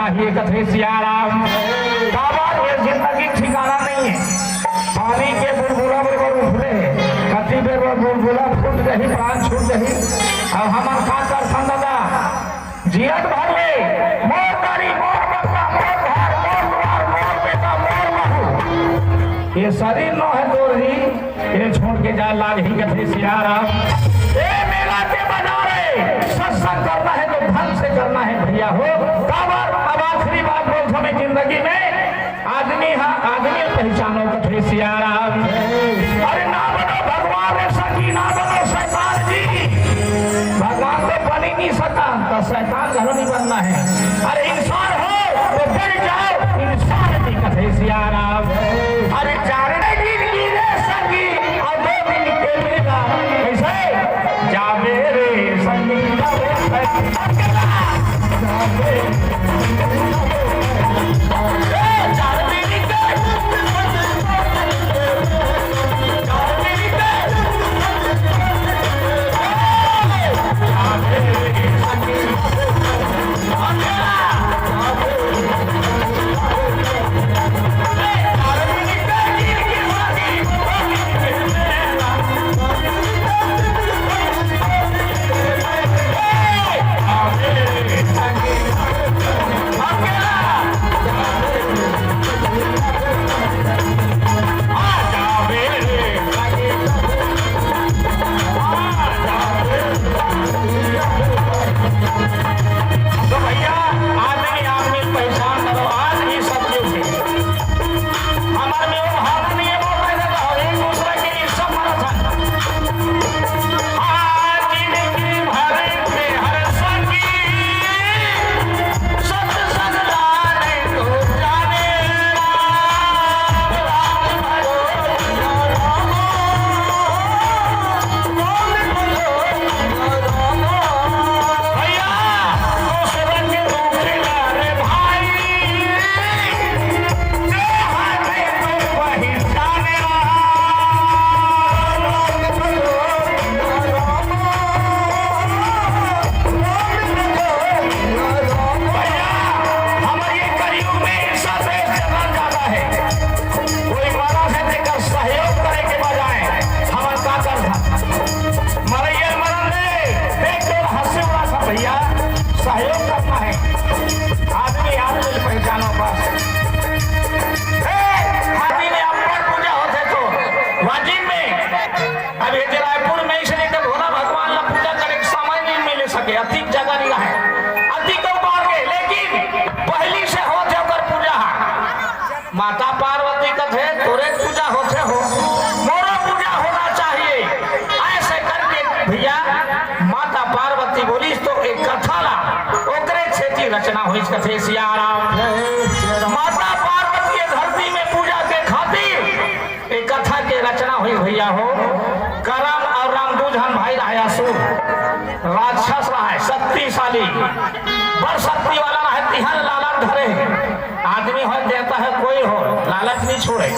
चाहिए कथे सियाराम। काबर ये जिंदगी ठिकाना नहीं है। पानी के बुलबुला बरबर उठले कथी बेर बुलबुला फूट रही प्राण छूट रही। अब हमार का कर संदा जियत भरले मोर करी मोर बच्चा मोर घर मोर द्वार मोर बेटा मोर बहू ये शरीर न है तोरी ये छोड़ के जा लाग ही कथे सियाराम। ए मेला के बाजारे सत्संग करना है तो ढंग से करना है भैया हो। काबर अब आखिरी बात बोल हमें जिंदगी में आदमी पहचानो कथे सियाराम। अरे ना बनो भगवान रे सखी ना बनो शैतान जी। भगवान तो बन ही नहीं सका तो शैतान घर नहीं बनना है। अरे इंसान हो तो बढ़ जाओ इंसान की कथे सियाराम। अरे चार दिन की रे सखी और 2 दिन के मेला कैसे जावे रे संगी माता पार्वती कथे तोरे पूजा होते हो मोरो पूजा होना चाहिए। ऐसे करके भैया माता पार्वती बोली तो एक कथा ला ओकरे खेती रचना हुई कथे सियाराम। माता पार्वती धरती में पूजा के खातिर एक कथा के रचना हुई भैया हो। करम और राम दूजन भाई रहा असुर राक्षस रहा है शक्तिशाली बड़ शक्ति वाला रहा है। तिहन लालच धरे आदमी हो देता है कोई हो लालच नहीं छोड़े।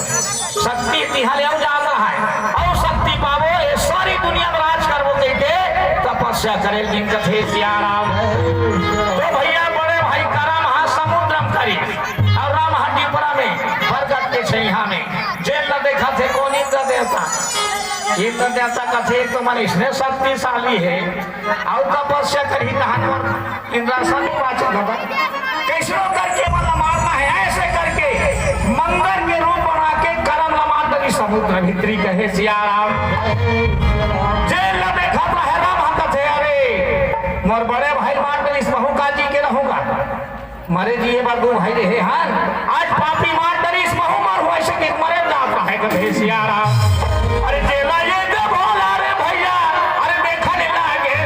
शक्ति तिहल ज्यादा है और शक्ति पावो ये सारी दुनिया में राज करवो कहते तपस्या करे कथे सियाराम। तो भैया बड़े भाई करम हा समुद्रम करी और राम हड्डीपुरा में बरगद के छे यहाँ में जेल न देखा थे कौन इंद्र देवता। इंद्र देवता कथे तो मन इसने शक्तिशाली है और तपस्या करी हनुमान इंद्रासन वाचक कैसे करके मतलब मारना है। ऐसे करके मंदिर के रूप बना के करम लमान दरी समुद्र भित्री कहे सियाराम। जेल न देखा तो है राम हम कथे अरे मोर बड़े भाई मार दरी बहु काजी के रहूंगा मरे जी ये बार 2 भाई रहे हाँ आज पापी मार दरी बहु मार हुआ ऐसे कि मरे जाता है कथे सियाराम। अरे जेला ये जब होला रे भैया अरे देखा नहीं लागे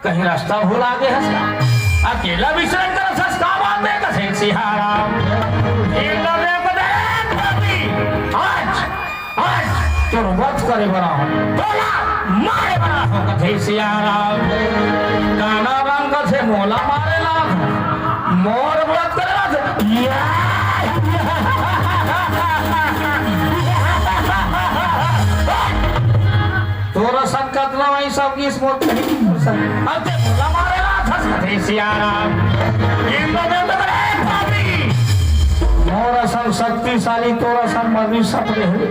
कहीं रास्ता भूल आगे हंसका अकेला विचरण कर सस्ता बात है कसे सिहाराम अकेला देख दे आज आज तोर वध करे बना हो बोला मारे बना हो कसे सिहाराम काना रंग कसे मोला मारे ला मोर वध करे ला तोरा संकट ना वही सब की स्मोट नहीं अब ते मोला मारे ला था कसे सिहाराम इंद्र देव तो करे पापी मोरा सब शक्तिशाली तोरा सब मर्दी सब रहे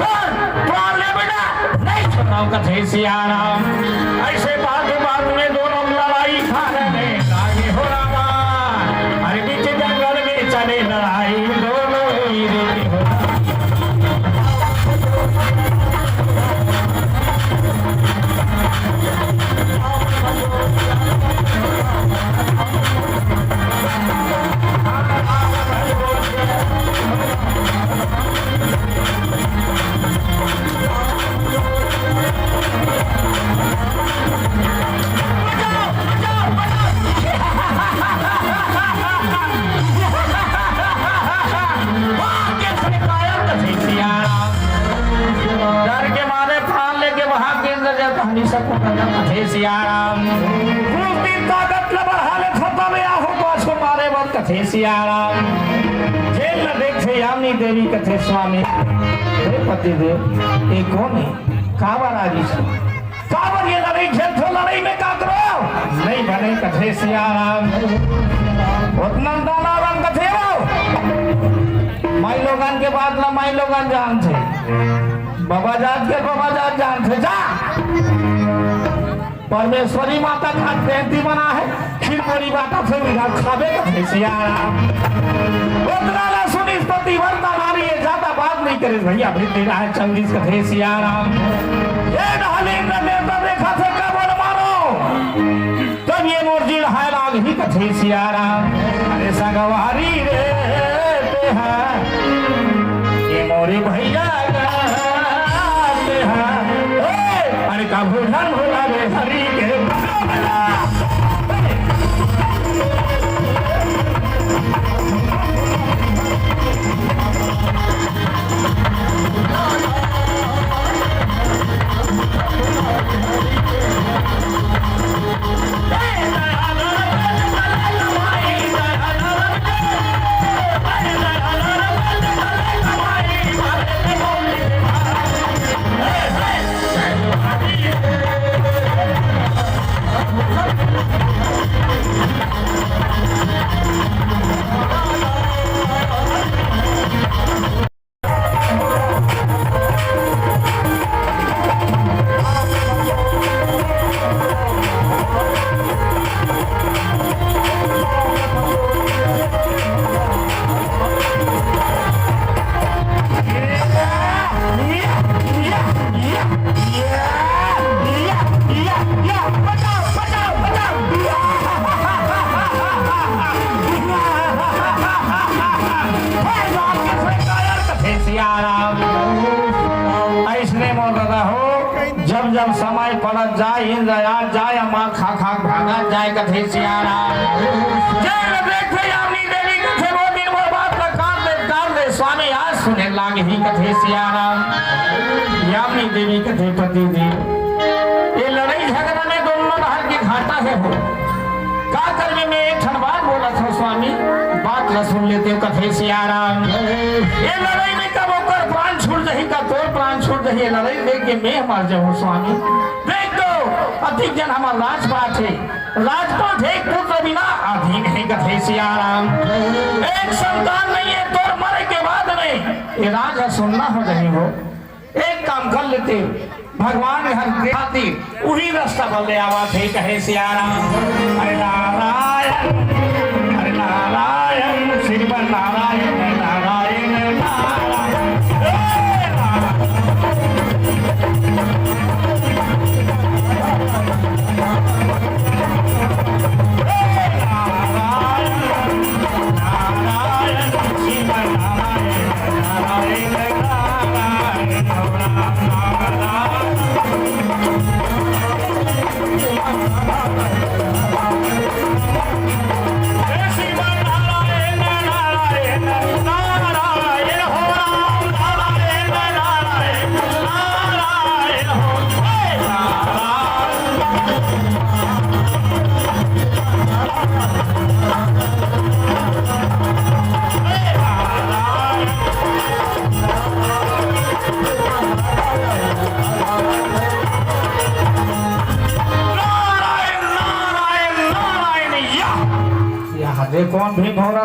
तोर प्राण ले बेटा नहीं छोड़ाऊं कथे सियाराम ऐसे बाद में दोनों लड़ाई खाने में लागे हो रामा अरे बीच जंगल में चले लड़ाई दोनों ही देखे हो डर के मारे प्राण लेके वहां के अंदर जाता हनी सबको करना कथे सियाराम कुछ दिन ताकत न बढ़ाले खत्म में आहो पाछो मारे मत कथे सियाराम जेल में देखे यामिनी देवी कथे स्वामी हे पति देव ये कौन है काबर आगी से काबर ये लड़ाई खेल तो लड़ाई में का करो नहीं बने कथे सियाराम उतना दाना रंग कथे हो माई लोगन के बाद ना माई लोगन जान थे बाबा जात के बाबा जात जान थे जा परमेश्वरी माता का जयंती बना है फिर बोली माता से विधा खावे का सियाराम उतना ना सुनी पति वर्ता नारी ये ज्यादा बात नहीं करे भैया भी तेरा है 24 का सियाराम ये ढालेंद्र नेता देखा थे क्या बोल मारो तब ये मोर्जी है लाग ही कथे सियाराम अरे सगवारी रे ये मोरी भैया अरे का भूषण भोला रे हरि के जब जब समय पड़त जाए इंतजार जाए माँ खा खा भागा जाए कथे सियाराम जय देखे यामिनी देवी कथे वो दिन वो बात न काट दे स्वामी आज सुने लागे ही कथे सियाराम यामिनी देवी कथे पति देव ये लड़ाई झगड़ा में दोनों बाहर की घाटा है हो का करने में एक क्षण बाद बोला था स्वामी बात न सुन लेते हो कथे सियाराम ये लड़ाई में कब होकर प्राण छूट जाही का तोर प्राण छूट जाही लड़ाई देख के मैं मर जाऊं स्वामी देख दो अधिक जन हमारा राजपाट है राजपाट है पुत्र बिना अधीन है कथे सियाराम एक संतान नहीं है तोर मरे के बाद में ये राजा सुनना हो रही हो एक काम कर लेते भगवान हर देहाती वही रास्ता बोले आवाज है कहे सियाराम अरे नारायण श्रीमन नारायण नारायण नारायण नारायण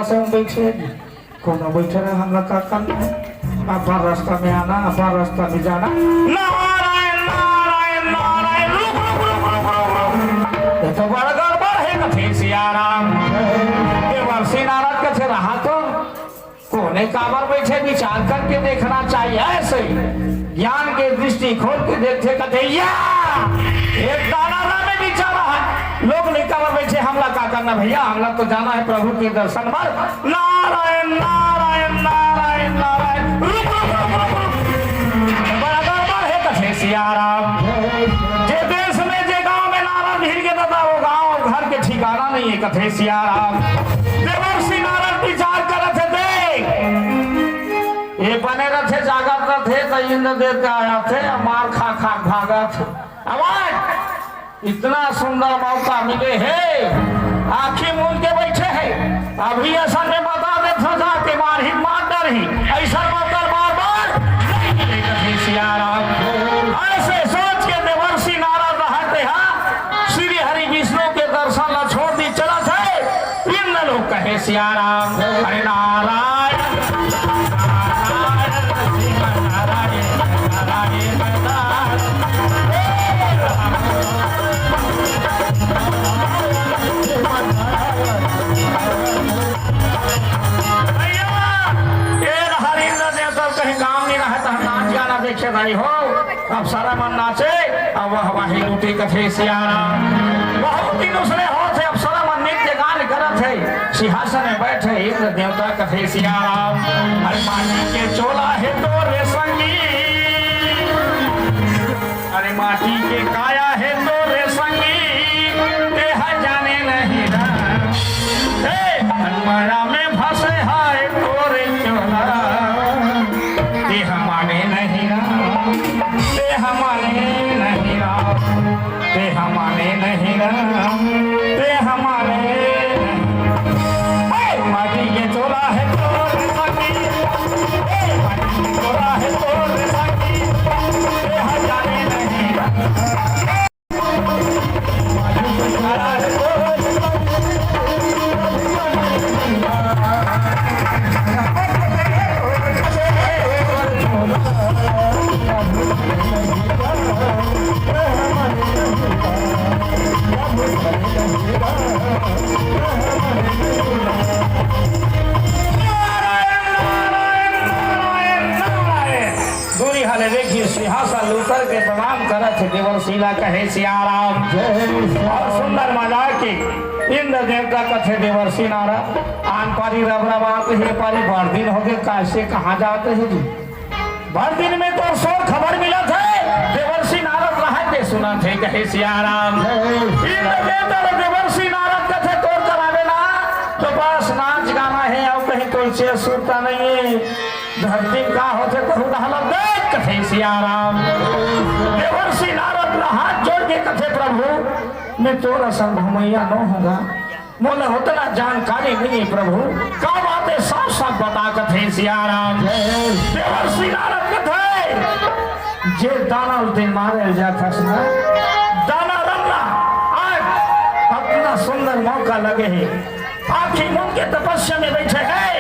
से हम बैठे कोनो बैठे रहे हम लोग का करना है अपना रास्ता में आना अपना रास्ता में जाना नारायण नारायण नारायण रुक रुक रुक रुक रुक रुक ये तो बड़ा गड़बड़ है कथे सियाराम देवर्षि नारद कथे रहा तो कोने काबर बैठे विचार करके देखना चाहिए ऐसे ज्ञान के दृष्टि खोल के देखते कथे या एक दाना में विचार है लोग निकाल बैठे हमला का करना भैया हमला तो जाना है प्रभु के दर्शन पर नारायण नारायण नारायण नारायण रुक रुक रुक रुक बड़ा गड़बड़ है कथे सियाराम जे देश में जे गांव में नारा भीड़ के दादा वो गांव घर के ठिकाना नहीं है कथे सियाराम देवर्षि नारद विचार करत थे ये बने रथे जागत थे तो इंद्र देवता आया थे मार खा खा भागा थे आवाज इतना सुंदर मौका मिले है आंखें मूंद के बैठे हैं अभी ऐसा में बता दे था कि मार ही मार डर ही ऐसा मौका बार बार नहीं सियाराम ऐसे सोच के देवर्षि नारद रहते हैं श्री हरि विष्णु के दर्शन ला छोड़ दी चला थे इन लोग कहे सियाराम हरे नारायण भाई हो अब सारा मन नाचे अब वह वाही लूटी कथे सियाराम बहुत दिन उसने हो थे अब सारा मन नित्य गान करत है सिंहासन में बैठे इंद्र देवता कथे सियाराम अरे माटी के चोला है तो रे संगी अरे माटी के काया है तो रे संगी देह जाने नहीं रहा में फंसे हाय तो रे चोला देह माने नहीं हमारे नहीं राम ते हमारे नहीं राम ते हमारे माटी के चोला है तो सकी माटी के चोला है तो सकी ते हजारे नहीं माटी के चोला है तो सिंहासन लूकर के प्रणाम करत देवर्षिला कहे सियाराम और सुंदर मजाक की इंद्र देवता कथे देवर्षि नारद आन पारी रबरबात हे पारी भर दिन हो गए कैसे कहाँ जाते हैं जी भर दिन में तो सो खबर मिला थे देवर्षि नारद रहते सुना थे कहे सियाराम इंद्र देवता देवर्षि नारद कथे तोड़ करावे ना तो बस नाच गाना है और कहीं कोई चीज सुनता नहीं है धरती का होते तो देख कथे सियाराम देवर्षि नारद हाथ जोड़ के कथे प्रभु मैं तोरा संग घुमैया न होगा मोला उतना जानकारी नहीं प्रभु का बातें साफ साफ बता कथे सियाराम देवर्षि नारद कथे जे दाना उस दिन मारे जाता सुना दाना रमना आज अपना सुंदर मौका लगे है आखिर मुंह के तपस्या में बैठे हैं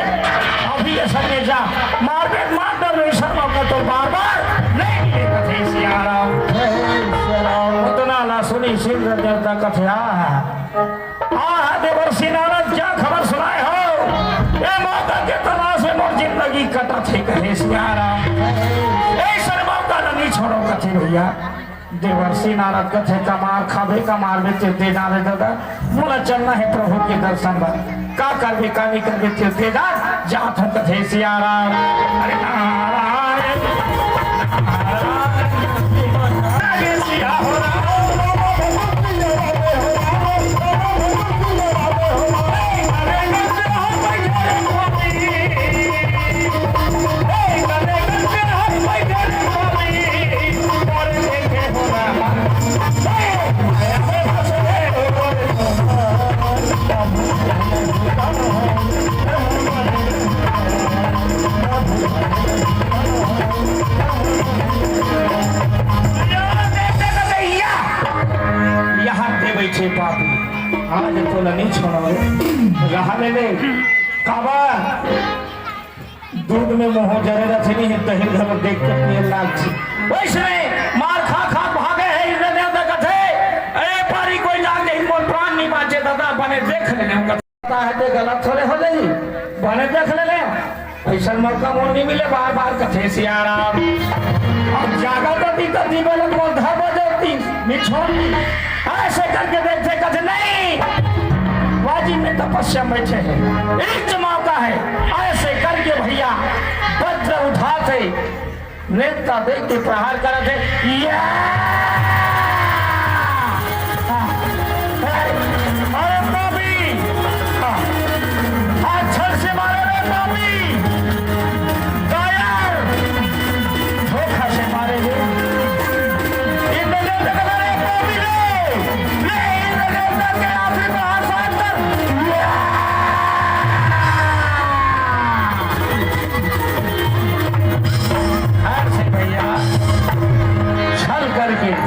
अभी ऐसा में जा मार डर ऐसा मौका तो बार बार नहीं मिले कथे सियाराम उतना ना सुनी सिंह देवता कथे देवर्षि नारद क्या खबर सुनाए हो ये मौका के तलाश में मोर जिंदगी कटा थे कहे सियाराम ऐसा मौका नहीं छोड़ो कथे भैया देवर्षि नारद कथे कमार खाबे कमार में तीर्थे जाने दादा मोला चलना है प्रभु के दर्शन पर का करबे का नहीं करबे तीर्थे जात हूँ कथे सियाराम अरे नारायण नारायण सिया हो आज तो नहीं छोड़ो रहा ले काबा दूध में मोह जरे रथे नहीं दही घर देख कर पिए लाग छी वैसे मार खा खा भागे है इधर उधर कथे अरे पारी कोई लाग नहीं मोर प्राण नहीं बाचे दादा बने देख लेने कथा है ते गलत थोड़े हो जाई बने देख ले ऐसा मौका मोर नहीं मिले बार बार कथे सियाराम अब जागा तो दी बोले मोर धब देती मिछोड़ ऐसे करके देखते कथे नहीं वाजी में तपस्या बैठे हैं एक मौका है ऐसे करके भैया वज्र उठाते नेता देख के प्रहार करते अरे बाबी हाथ छड़ से मारे रे बाबी कायर धोखा से मारे रे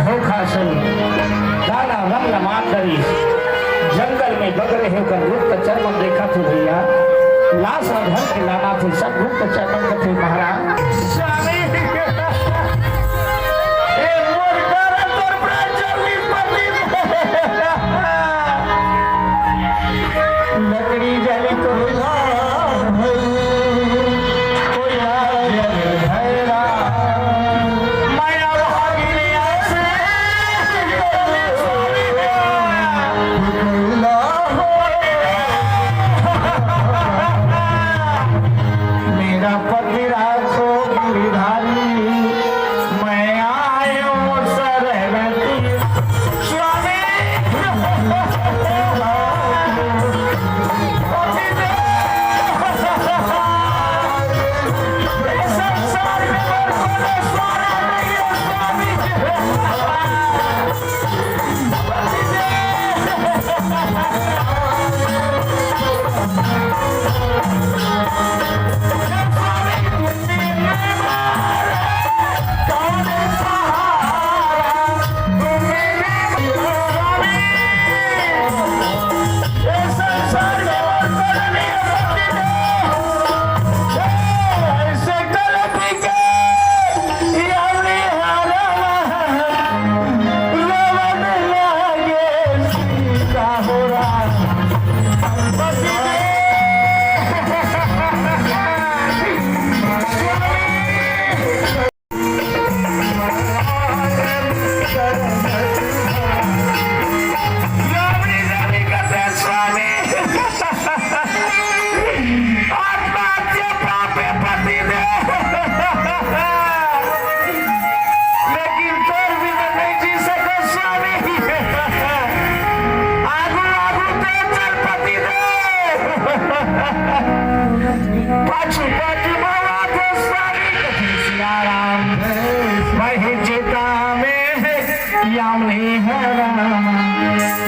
धोखा से गाना रंग मान करी जंगल में बगरे होकर गुप्त चर्मन देखा थे भैया लाश और घर के लाना थे सब गुप्त चर्मन थे महाराज लकड़ी जली तो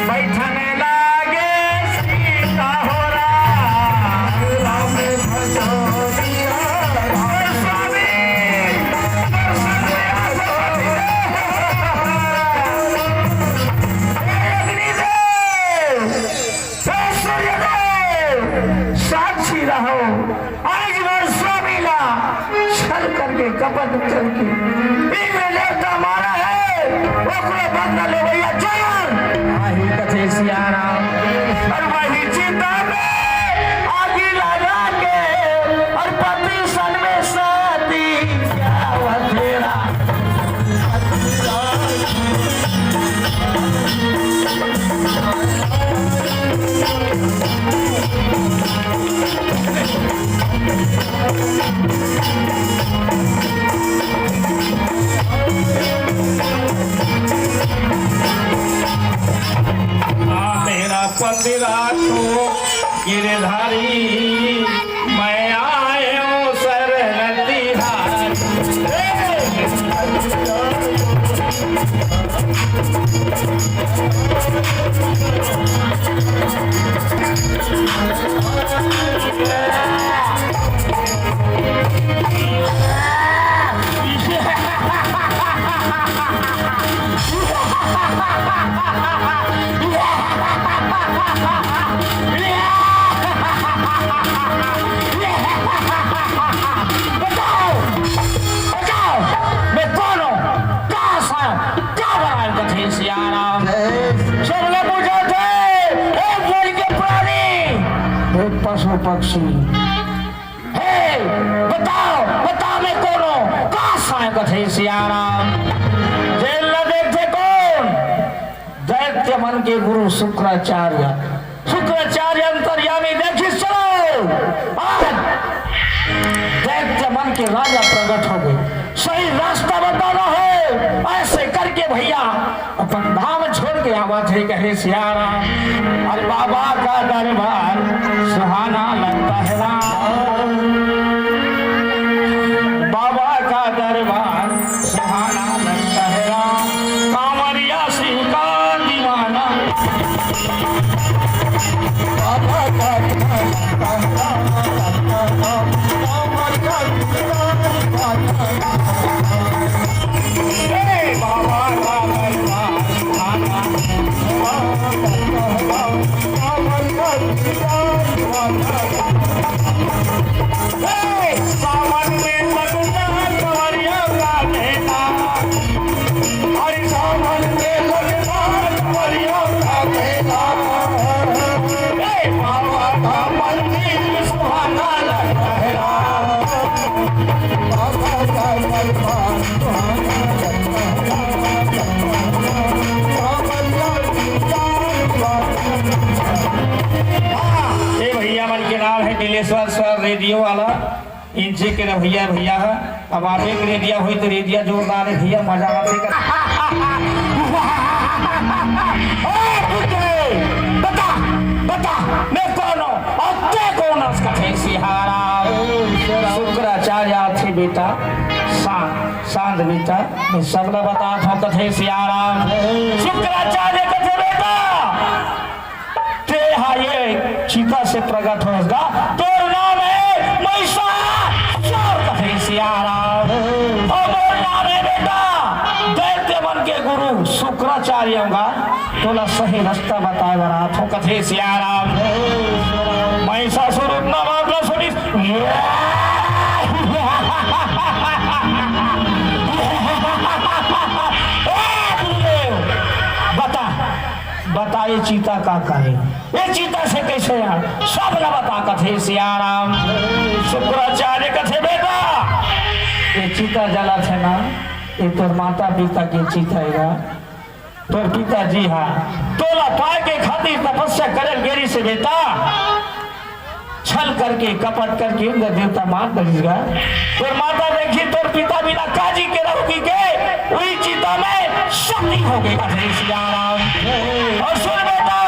बैठने लागे सीता हो साक्षी रहो आज स्वामी ला छल करके कपट करके मारा है बदला ले भैया वही कथे सियाराम और वही चिता में आगे लगा के और पति सन में साथी क्या वधेरा मेरा पंदिरा तो गिरधारी मैं आयो सरनती पक्षी हे बताओ बताओ मैं कौन हूँ का साय कथे सियाराम जेल न देखे कौन दैत्य मन के गुरु शुक्राचार्य शुक्राचार्य अंतर्यामी देखी चलो दैत्य मन के राजा प्रकट हो गए सही रास्ता बताना है ऐसे करके भैया अपन धाम छोड़ के आवा थे कहे सियाराम और बाबा का दरबार सुहाना लगता है राम बाबा का दरबार सुहाना लगता है राम कांवरिया सिंह का दीवाना बाबा का सावन में लगना कंवरिया का देना हरि सावन में लगना कंवरिया का देना बाबा का मंदिर सुहाना लगता है बाबा का दरबार सुहाना भैया मन के नाम है नीलेश्वर स्वर रेडियो वाला इनसे के भैया भैया है अब आप एक रेडिया हुई तो रेडिया जोरदार है भैया मजा आते बता बता मैं कौन हूँ और ते कौन है उसका सिहारा शुक्राचार्य थे बेटा शांत बेटा मैं सबला बता था कथे सियारा शुक्राचार्य कथे बेटा ते ये चीता से प्रकट होगा तो नाम है महिषासुर कथे सियारा और नाम है बेटा दैत्य मन के गुरु शुक्राचार्य होगा तोला सही रास्ता बताए बरा तो कथे सियारा महिषासुर उतना मामला सुनी बता ये चीता का करे ये चीता से कैसे यार सब न बता कथे सियाराम शुक्राचार्य कथे बेटा ये चीता जला थे ना ये तोर माता पिता के चीता है तोर पिताजी हाँ तोला पाए के खातिर तपस्या करे गेरी से बेटा छल करके कपट करके इंद्र देवता मार दीजिएगा तोर माता देखी तोर पिता बिना काजी के रहोगी के वही चीता में शक्ति हो गई कथे सियाराम और सुन बेटा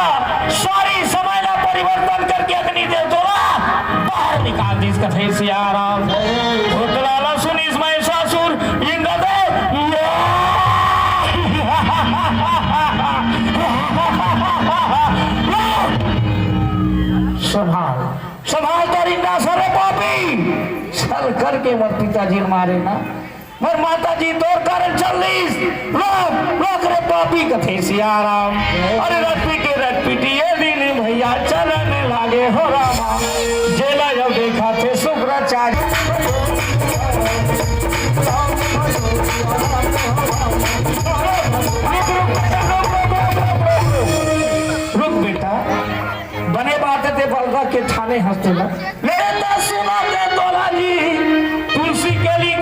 सारी समय ना परिवर्तन करके अग्नि देव तोरा बाहर निकाल दी कथे सियाराम भूतलाला सुन इस महिषासुर इंद्रदेव संभाल तरीका सरे पापी छल करके मत पिताजी मारे ना मर माता जी तोर कारण चलीस लोक रे पापी कथे सियाराम अरे रट पीटी ये दिन भैया चलने लागे हो रामा जेला जब देखा थे शुक्राचार्य रुक बेटा बने बात थे बलदा के थाने हंसते ना मेरे तो सुना के तोला जी तुलसी के लिए